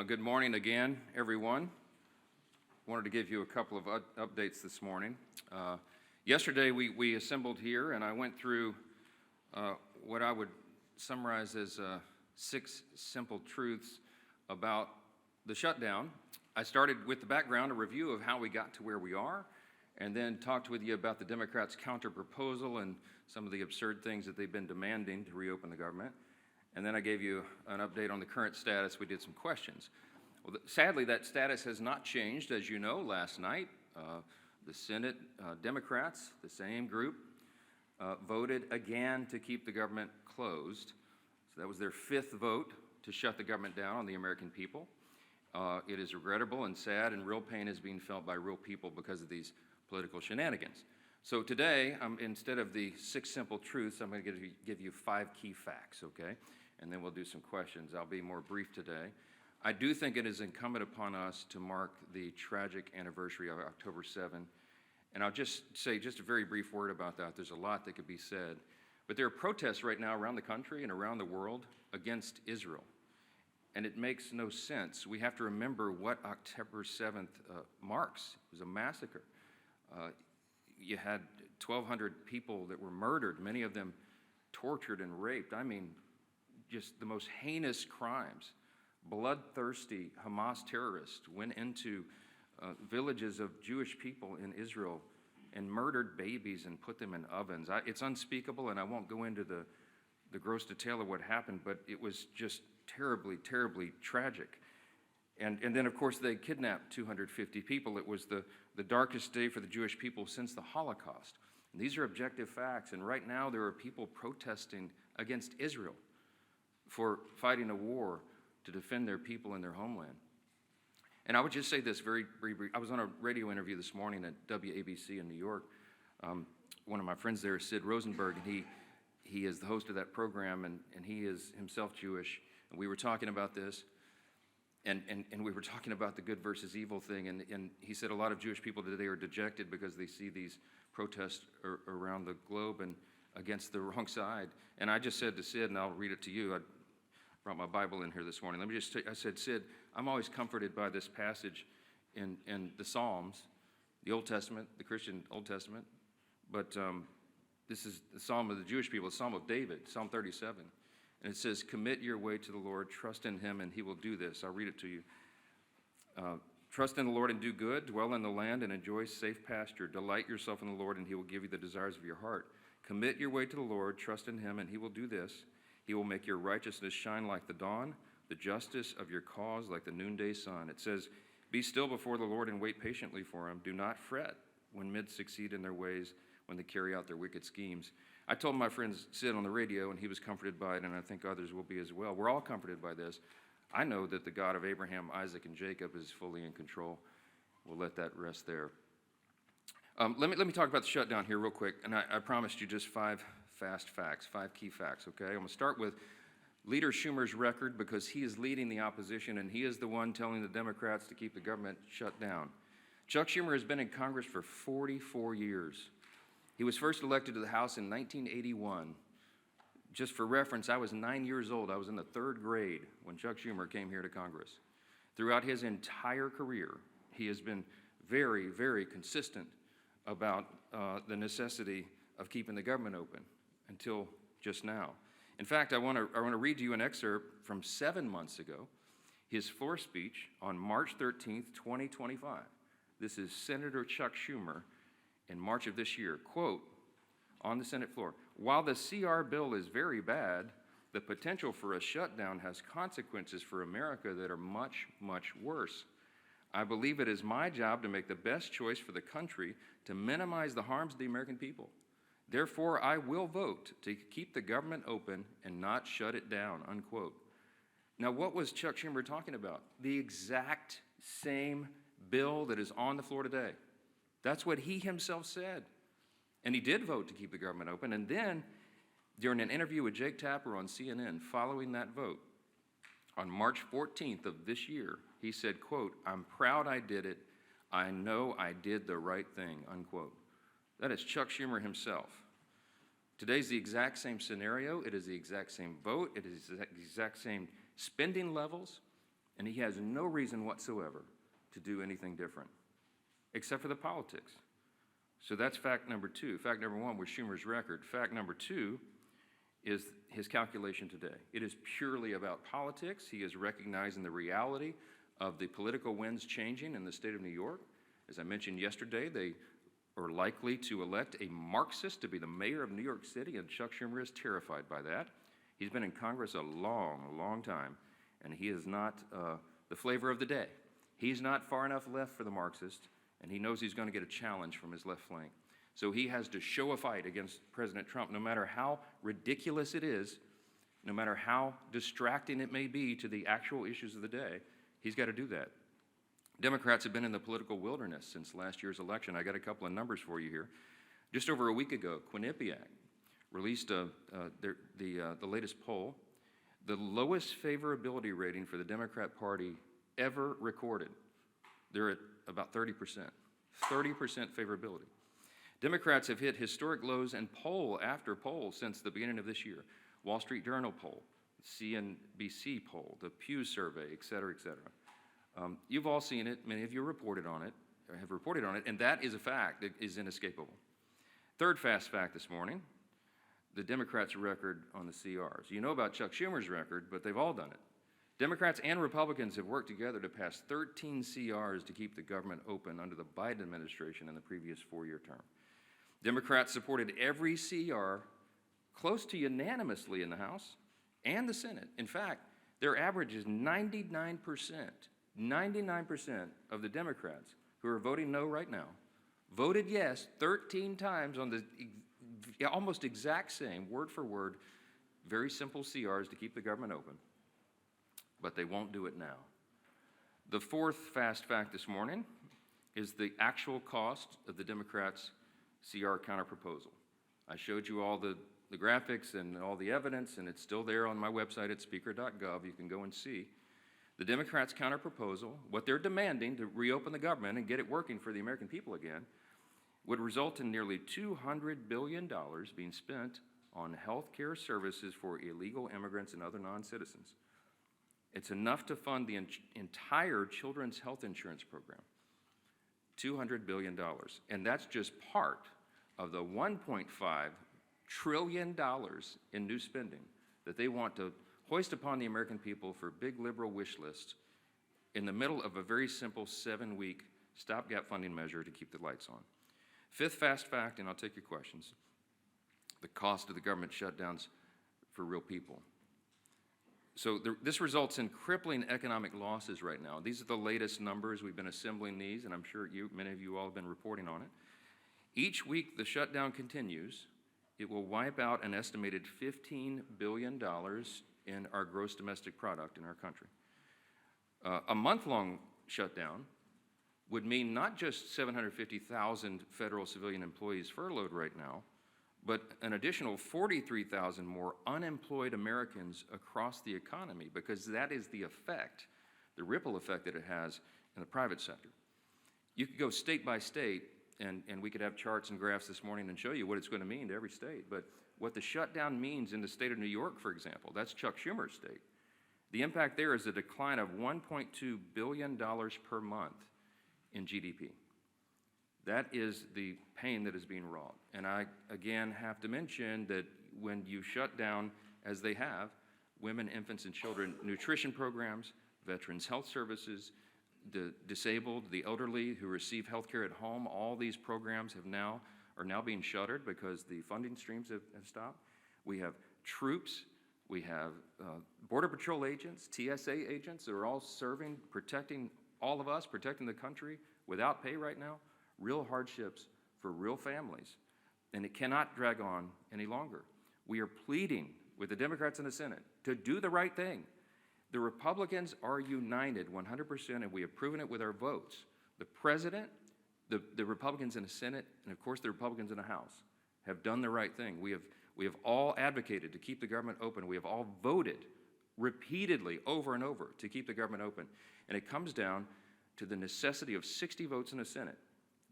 Good morning again, everyone. Wanted to give you a couple of updates this morning. Yesterday, we assembled here, and I went through what I would summarize as 6 simple truths about the shutdown. I started with the background, a review of how we got to where we are, and then talked with you about the Democrats' counter-proposal and some of the absurd things that they've been demanding to reopen the government. And then I gave you an update on the current status. We did some questions. Well, sadly, that status has not changed. As you know, last night, the Senate Democrats, the same group, voted again to keep the government closed. So that was their 5th vote to shut the government down on the American people. It is regrettable and sad, and real pain is being felt by real people because of these political shenanigans. So today, instead of the 6 simple truths, I'm going to give you 5 key facts, okay? And then we'll do some questions. I'll be more brief today. I do think it is incumbent upon us to mark the tragic anniversary of October 7. And I'll just say just a very brief word about that. There's a lot that could be said. But there are protests right now around the country and around the world against Israel. And it makes no sense. We have to remember what October 7th marks. It was a massacre. You had 1,200 people that were murdered, many of them tortured and raped. I mean, just the most heinous crimes. Bloodthirsty Hamas terrorists went into villages of Jewish people in Israel and murdered babies and put them in ovens. It's unspeakable, and I won't go into the gross detail of what happened, but it was just terribly, terribly tragic. And then, of course, they kidnapped 250 people. It was the darkest day for the Jewish people since the Holocaust. And these are objective facts, and right now there are people protesting against Israel for fighting a war to defend their people and their homeland. And I would just say this very brief. I was on a radio interview this morning at WABC in New York. One of my friends there is Sid Rosenberg, and he is the host of that program, and he is himself Jewish. And we were talking about this, and we were talking about the good versus evil thing, and he said a lot of Jewish people today are dejected because they see these protests around the globe and against the wrong side. And I just said to Sid, and I'll read it to you, I brought my Bible in here this morning. I said, Sid, I'm always comforted by this passage in the Psalms, the Old Testament, the Christian Old Testament, but this is the Psalm of the Jewish people, the Psalm of David, Psalm 37. And it says, commit your way to the Lord, trust in him, and he will do this. I'll read it to you. Trust in the Lord and do good, dwell in the land and enjoy safe pasture. Delight yourself in the Lord, and he will give you the desires of your heart. Commit your way to the Lord, trust in him, and he will do this. He will make your righteousness shine like the dawn, the justice of your cause like the noonday sun. It says, be still before the Lord and wait patiently for him. Do not fret when men succeed in their ways, when they carry out their wicked schemes. I told my friend Sid on the radio, and he was comforted by it, and I think others will be as well. We're all comforted by this. I know that the God of Abraham, Isaac, and Jacob is fully in control. We'll let that rest there. Let me talk about the shutdown here real quick, and I promised you just 5 fast facts, 5 key facts, okay? I'm going to start with Leader Schumer's record because he is leading the opposition, and he is the one telling the Democrats to keep the government shut down. Chuck Schumer has been in Congress for 44 years. He was first elected to the House in 1981. Just for reference, I was 9 years old. I was in the 3rd grade when Chuck Schumer came here to Congress. Throughout his entire career, he has been very, very consistent about the necessity of keeping the government open until just now. In fact, I want to read to you an excerpt from 7 months ago, his floor speech on March 13th, 2025. This is Senator Chuck Schumer in March of this year. Quote, on the Senate floor, while the CR bill is very bad, the potential for a shutdown has consequences for America that are much, much worse. I believe it is my job to make the best choice for the country to minimize the harms to the American people. Therefore, I will vote to keep the government open and not shut it down, unquote. Now, what was Chuck Schumer talking about? The exact same bill that is on the floor today. That's what he himself said. And he did vote to keep the government open. And then, during an interview with Jake Tapper on CNN following that vote, on March 14th of this year, he said, quote, I'm proud I did it. I know I did the right thing, unquote. That is Chuck Schumer himself. Today's the exact same scenario. It is the exact same vote. It is the exact same spending levels. And he has no reason whatsoever to do anything different, except for the politics. So that's fact number two. Fact number one was Schumer's record. Fact number two is his calculation today. It is purely about politics. He is recognizing the reality of the political winds changing in the state of New York. As I mentioned yesterday, they are likely to elect a Marxist to be the mayor of New York City, and Chuck Schumer is terrified by that. He's been in Congress a long time, and he is not the flavor of the day. He's not far enough left for the Marxist, and he knows he's going to get a challenge from his left flank. So he has to show a fight against President Trump, no matter how ridiculous it is, no matter how distracting it may be to the actual issues of the day. He's got to do that. Democrats have been in the political wilderness since last year's election. I got a couple of numbers for you here. Just over a week ago, Quinnipiac released the latest poll, the lowest favorability rating for the Democrat Party ever recorded. They're at about 30%. 30% favorability. Democrats have hit historic lows in poll after poll since the beginning of this year. Wall Street Journal poll, CNBC poll, the Pew survey, et cetera, et cetera. You've all seen it. Many of you reported on it, or have reported on it, and that is a fact that is inescapable. Third fast fact this morning, the Democrats' record on the CRs. You know about Chuck Schumer's record, but they've all done it. Democrats and Republicans have worked together to pass 13 CRs to keep the government open under the Biden administration in the previous four-year term. Democrats supported every CR close to unanimously in the House and the Senate. In fact, their average is 99%. 99% of the Democrats who are voting no right now voted yes 13 times on the almost exact same, word for word, very simple CRs to keep the government open. But they won't do it now. The fourth fast fact this morning is the actual cost of the Democrats' CR counterproposal. I showed you all the graphics and all the evidence, and it's still there on my website at speaker.gov. You can go and see. The Democrats' counterproposal, what they're demanding to reopen the government and get it working for the American people again, would result in nearly $200 billion being spent on health care services for illegal immigrants and other non-citizens. It's enough to fund the entire children's health insurance program, $200 billion. And that's just part of the $1.5 trillion in new spending that they want to hoist upon the American people for big liberal wish lists in the middle of a very simple 7-week stopgap funding measure to keep the lights on. Fifth fast fact, and I'll take your questions, the cost of the government shutdowns for real people. So this results in crippling economic losses right now. These are the latest numbers. We've been assembling these, and I'm sure many of you all have been reporting on it. Each week the shutdown continues, it will wipe out an estimated $15 billion in our gross domestic product in our country. A month-long shutdown would mean not just 750,000 federal civilian employees furloughed right now, but an additional 43,000 more unemployed Americans across the economy, because that is the effect, the ripple effect that it has in the private sector. You could go state by state, and we could have charts and graphs this morning and show you what it's going to mean to every state, but what the shutdown means in the state of New York, for example, that's Chuck Schumer's state. The impact there is a decline of $1.2 billion per month in GDP. That is the pain that is being wrought. And I, again, have to mention that when you shut down, as they have, women, infants, and children nutrition programs, veterans health services, the disabled, the elderly who receive health care at home, all these programs are now being shuttered because the funding streams have stopped. We have troops, we have Border Patrol agents, TSA agents that are all serving, protecting all of us, protecting the country without pay right now. Real hardships for real families, and it cannot drag on any longer. We are pleading with the Democrats in the Senate to do the right thing. The Republicans are united 100%, and we have proven it with our votes. The President, the Republicans in the Senate, and of course the Republicans in the House have done the right thing. We have all advocated to keep the government open. We have all voted repeatedly over and over to keep the government open. And it comes down to the necessity of 60 votes in the Senate.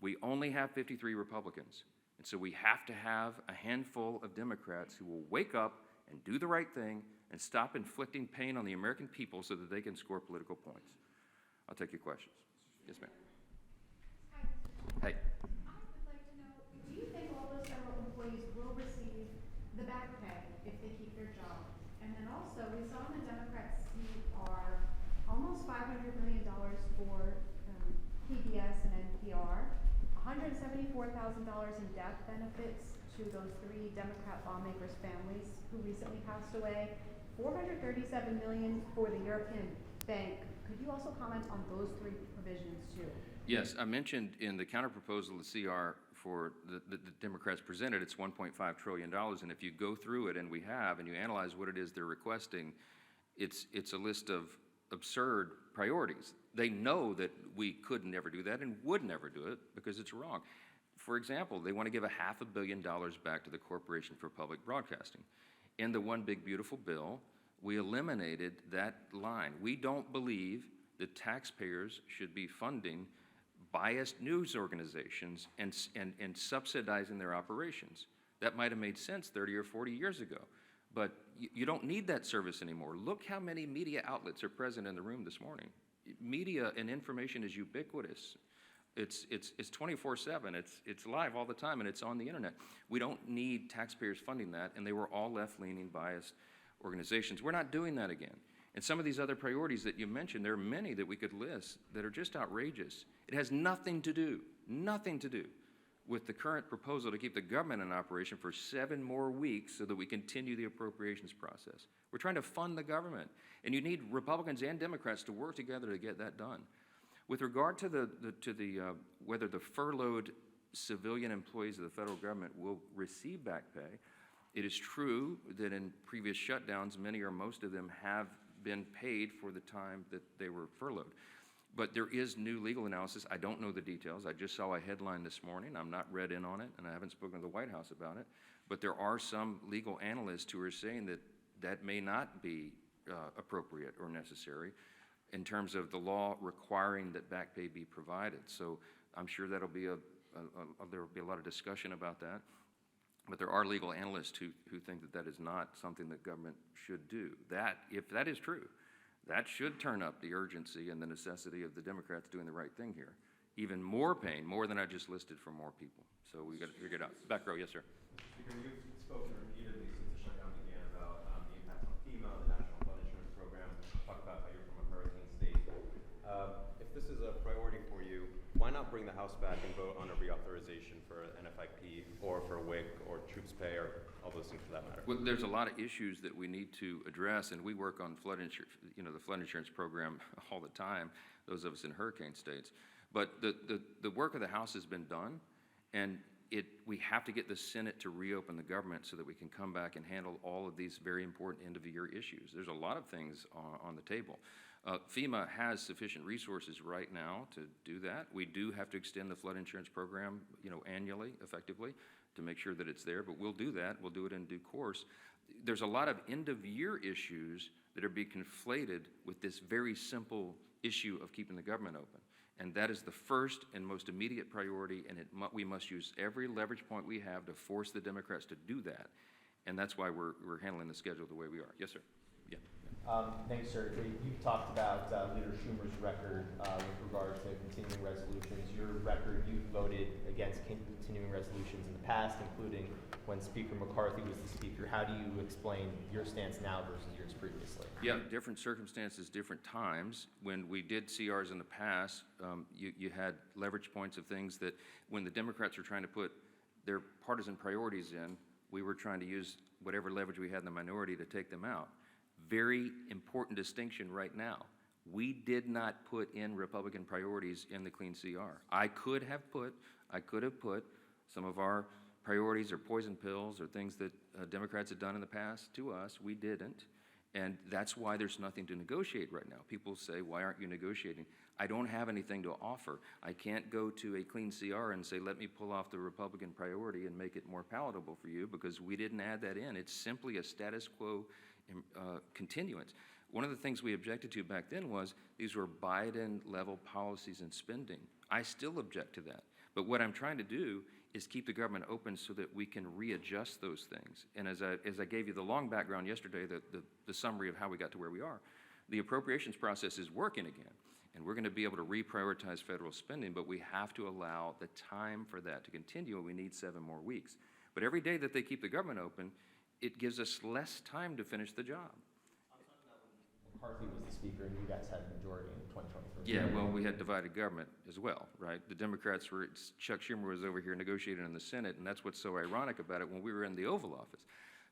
We only have 53 Republicans. And so we have to have a handful of Democrats who will wake up and do the right thing and stop inflicting pain on the American people so that they can score political points. I'll take your questions. Yes, ma'am. Hey. I would like to know, do you think all those federal employees will receive the back pay if they keep their job? And then also, we saw in the Democrats' CR almost $500 million for PBS and NPR, $174,000 in death benefits to those 3 Democrat lawmakers' families who recently passed away, $437 million for the European Bank. Could you also comment on those 3 provisions too? Yes, I mentioned in the counterproposal, the CR for the Democrats presented, it's $1.5 trillion, and if you go through it, and we have, and you analyze what it is they're requesting, it's a list of absurd priorities. They know that we could never do that and would never do it because it's wrong. For example, they want to give $500 million back to the Corporation for Public Broadcasting. In the One Big Beautiful Bill, we eliminated that line. We don't believe that taxpayers should be funding biased news organizations and subsidizing their operations. That might have made sense 30 or 40 years ago, but you don't need that service anymore. Look how many media outlets are present in the room this morning. Media and information is ubiquitous. It's 24/7, it's live all the time, and it's on the internet. We don't need taxpayers funding that, and they were all left-leaning, biased organizations. We're not doing that again. And some of these other priorities that you mentioned, there are many that we could list that are just outrageous. It has nothing to do with the current proposal to keep the government in operation for 7 more weeks so that we continue the appropriations process. We're trying to fund the government, and you need Republicans and Democrats to work together to get that done. With regard to whether the furloughed civilian employees of the federal government will receive back pay, it is true that in previous shutdowns, many or most of them have been paid for the time that they were furloughed. But there is new legal analysis. I don't know the details. I just saw a headline this morning. I'm not read in on it, and I haven't spoken to the White House about it. But there are some legal analysts who are saying that that may not be appropriate or necessary in terms of the law requiring that back pay be provided. So I'm sure that'll be there will be a lot of discussion about that. But there are legal analysts who think that that is not something that government should do. That, if that is true, that should turn up the urgency and the necessity of the Democrats doing the right thing here. Even more pain, more than I just listed, for more people. So we got to figure it out. Back row, yes, sir. Speaker, you've spoken repeatedly since the shutdown began about the impacts on FEMA, the National Flood Insurance Program. Talk about how you're from a hurricane state. If this is a priority for you, why not bring the House back and vote on a reauthorization for NFIP or for WIC or troops pay or all those things for that matter? Well, there's a lot of issues that we need to address, and we work on flood insurance, the flood insurance program all the time, those of us in hurricane states. But the work of the House has been done, and we have to get the Senate to reopen the government so that we can come back and handle all of these very important end-of-the-year issues. There's a lot of things on the table. FEMA has sufficient resources right now to do that. We do have to extend the flood insurance program, annually, effectively, to make sure that it's there, but we'll do that. We'll do it in due course. There's a lot of end-of-year issues that are being conflated with this very simple issue of keeping the government open. And that is the first and most immediate priority, and we must use every leverage point we have to force the Democrats to do that. And that's why we're handling the schedule the way we are. Yes, sir. Yeah. Thanks, sir. You've talked about Leader Schumer's record with regard to continuing resolutions. Your record, you've voted against continuing resolutions in the past, including when Speaker McCarthy was the Speaker. How do you explain your stance now versus yours previously? Yeah, different circumstances, different times. When we did CRs in the past, you had leverage points of things that when the Democrats were trying to put their partisan priorities in, we were trying to use whatever leverage we had in the minority to take them out. Very important distinction right now. We did not put in Republican priorities in the clean CR. I could have put some of our priorities or poison pills or things that Democrats had done in the past to us. We didn't. And that's why there's nothing to negotiate right now. People say, why aren't you negotiating? I don't have anything to offer. I can't go to a clean CR and say, let me pull off the Republican priority and make it more palatable for you, because we didn't add that in. It's simply a status quo continuance. One of the things we objected to back then was these were Biden-level policies and spending. I still object to that. But what I'm trying to do is keep the government open so that we can readjust those things. And as I gave you the long background yesterday, the summary of how we got to where we are, the appropriations process is working again. And we're going to be able to reprioritize federal spending, but we have to allow the time for that to continue, and we need 7 more weeks. But every day that they keep the government open, it gives us less time to finish the job. I'm talking about when McCarthy was the speaker and you guys had a majority in 2023. Yeah, well, we had divided government as well, right? The Democrats were, Chuck Schumer was over here negotiating in the Senate, and that's what's so ironic about it. When we were in the Oval Office,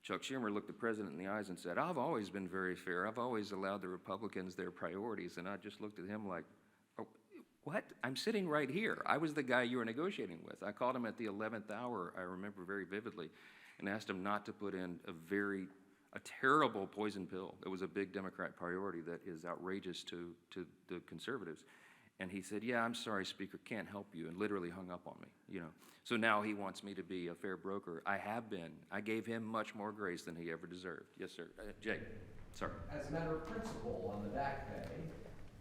Chuck Schumer looked the president in the eyes and said, I've always been very fair. I've always allowed the Republicans their priorities. And I just looked at him like, oh, what? I'm sitting right here. I was the guy you were negotiating with. I called him at the 11th hour, I remember very vividly, and asked him not to put in a terrible poison pill. It was a big Democrat priority that is outrageous to the conservatives. And he said, yeah, I'm sorry, Speaker, can't help you, and literally hung up on me, you know. So now he wants me to be a fair broker. I have been. I gave him much more grace than he ever deserved. Yes, sir. Jay, sorry. As a matter of principle, on the back pay,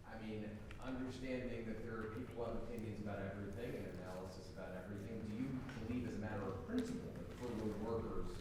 I mean, understanding that there are people who have opinions about everything and analysis about everything, do you believe as a matter of principle that furloughed workers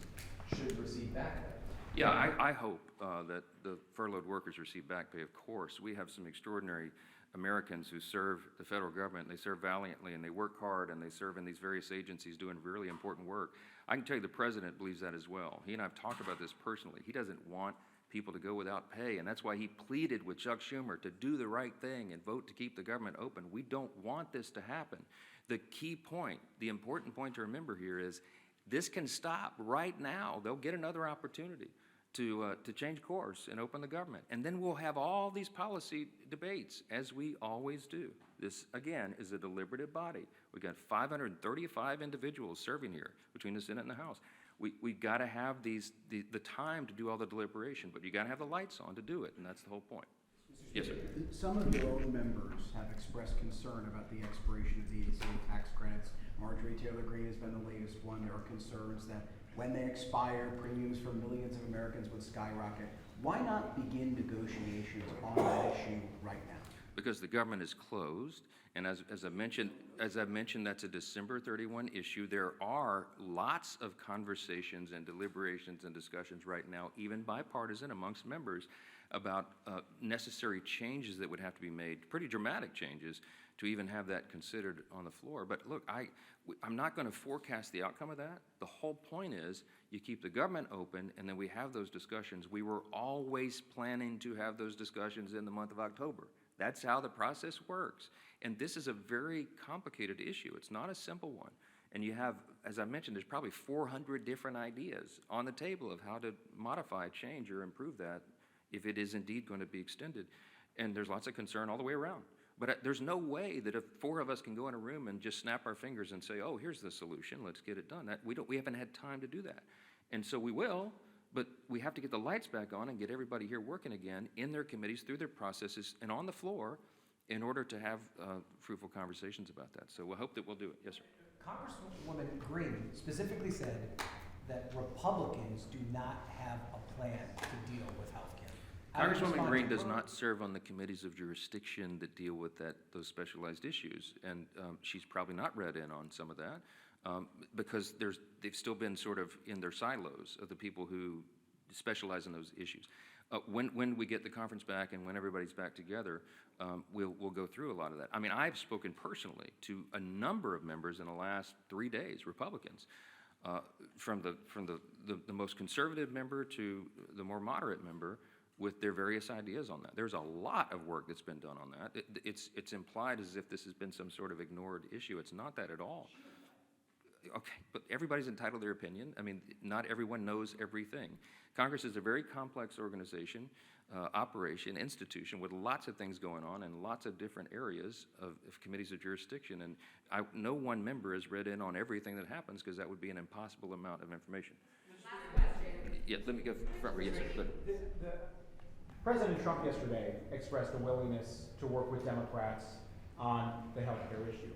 should receive back pay? Yeah, I hope that the furloughed workers receive back pay, of course. We have some extraordinary Americans who serve the federal government, and they serve valiantly, and they work hard, and they serve in these various agencies doing really important work. I can tell you the president believes that as well. He and I have talked about this personally. He doesn't want people to go without pay, and that's why he pleaded with Chuck Schumer to do the right thing and vote to keep the government open. We don't want this to happen. The key point, the important point to remember here is this can stop right now. They'll get another opportunity to change course and open the government. And then we'll have all these policy debates, as we always do. This, again, is a deliberative body. We've got 535 individuals serving here between the Senate and the House. We've got to have the time to do all the deliberation, but you got to have the lights on to do it, and that's the whole point. Yes, sir. Some of your own members have expressed concern about the expiration of the ACA tax credits. Marjorie Taylor Greene has been the latest one. There are concerns that when they expire, premiums for millions of Americans would skyrocket. Why not begin negotiations on that issue right now? Because the government is closed, and as I mentioned, that's a December 31 issue. There are lots of conversations and deliberations and discussions right now, even bipartisan amongst members, about necessary changes that would have to be made, pretty dramatic changes, to even have that considered on the floor. But look, I'm not going to forecast the outcome of that. The whole point is you keep the government open, and then we have those discussions. We were always planning to have those discussions in the month of October. That's how the process works. And this is a very complicated issue. It's not a simple one. And you have, as I mentioned, there's probably 400 different ideas on the table of how to modify, change, or improve that if it is indeed going to be extended. And there's lots of concern all the way around. But there's no way that if 4 of us can go in a room and just snap our fingers and say, oh, here's the solution, let's get it done. We haven't had time to do that. And so we will, but we have to get the lights back on and get everybody here working again in their committees, through their processes, and on the floor in order to have fruitful conversations about that. So we'll hope that we'll do it. Yes, sir. Congresswoman Greene specifically said that Republicans do not have a plan to deal with health care. Congresswoman Greene does not serve on the committees of jurisdiction that deal with those specialized issues, and she's probably not read in on some of that because they've still been sort of in their silos of the people who specialize in those issues. When we get the conference back and when everybody's back together, we'll go through a lot of that. I mean, I've spoken personally to a number of members in the last 3 days, Republicans, from the most conservative member to the more moderate member, with their various ideas on that. There's a lot of work that's been done on that. It's implied as if this has been some sort of ignored issue. It's not that at all. Okay, but everybody's entitled to their opinion. I mean, not everyone knows everything. Congress is a very complex organization, operation, institution with lots of things going on and lots of different areas of committees of jurisdiction. And no one member has read in on everything that happens because that would be an impossible amount of information. Last question. Yeah, let me go front. Yes, sir. President Trump yesterday expressed a willingness to work with Democrats on the health care issue.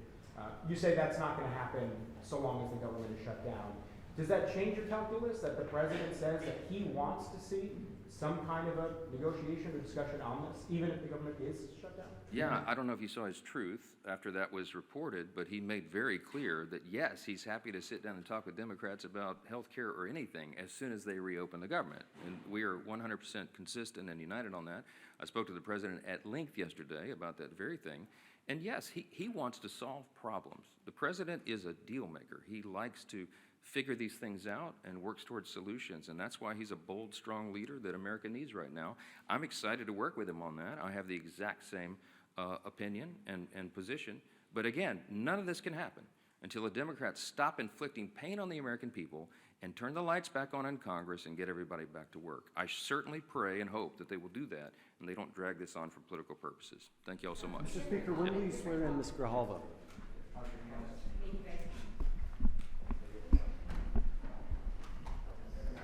You say that's not going to happen so long as the government is shut down. Does that change your calculus, that the president says that he wants to see some kind of a negotiation or discussion on this, even if the government is shut down? Yeah, I don't know if you saw his truth after that was reported, but he made very clear that yes, he's happy to sit down and talk with Democrats about health care or anything as soon as they reopen the government. And we are 100% consistent and united on that. I spoke to the president at length yesterday about that very thing. And yes, he wants to solve problems. The president is a deal maker. He likes to figure these things out and works towards solutions. And that's why he's a bold, strong leader that America needs right now. I'm excited to work with him on that. I have the exact same opinion and position. But again, none of this can happen until the Democrats stop inflicting pain on the American people and turn the lights back on in Congress and get everybody back to work. I certainly pray and hope that they will do that and they don't drag this on for political purposes. Thank you all so much. Mr. Speaker, when will you swear in Ms. Grijalva? Thank you guys